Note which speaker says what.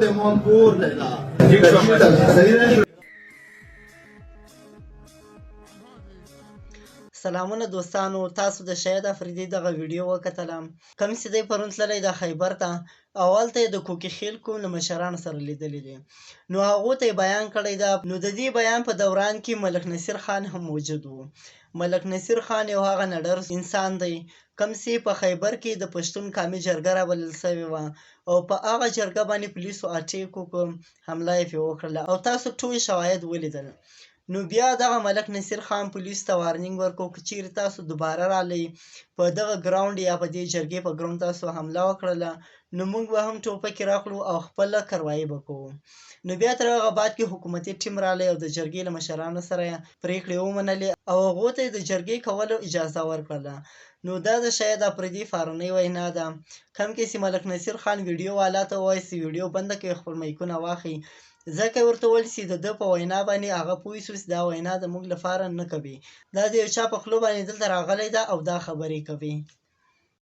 Speaker 1: de Monpur de la
Speaker 2: سلامونه دوستانو، تاسو د شاهد افریدي دغه ویډیو وکتله. کوم چې دی پرون تللی د خیبر ته او هلته یې د کوکي خیل کوم له مشرانو سره لیدلی دی، نو هغو ته یې بیان کړی ده. نو د دې بیان په دوران کې ملک نصیر خان هم موجود و. ملک نصیر خان یو هغه نډر انسان دی کوم چې په خیبر کې د پښتون قامي جرګه رابلل سوې وه او په هغه جرګه باندې پولیسو اټیک وکړ، حمله یې پرې وکړله او تاسو ټول شواهد ولیدل. نو بیا دغه ملک نصیر خان پولیسو ته وارنینګ ورکړو که چیرې تاسو دوباره رالی په دغه ګراوند یا په دې جرګې په ګراوند تاسو حمله وکړله نو موږ به هم ټوپکې راکړو او خپله کاروایي به کوو. نو بیا تر هغه بعد کې حکومتي ټیم رالی او د جرګې له مشرانو سره یې پرېکړې ومنلې او هغو ته یې د جرګې کولو اجازه ورکړله. نو دا د شاهد افریدي فارونۍ وینا ده. کوم کې چې ملک نصیر خان ویډیو والا ته ووایي چې ویډیو بنده کړئ، خپل میکونه واخلئ، ځکه ورته ویل چې د ده په وینا باندې هغه پوه شو چې دا وینا زموږ لپاره نه کوي، دا د یو چا په خوله باندې دلته راغلی ده او دا خبرې کوي.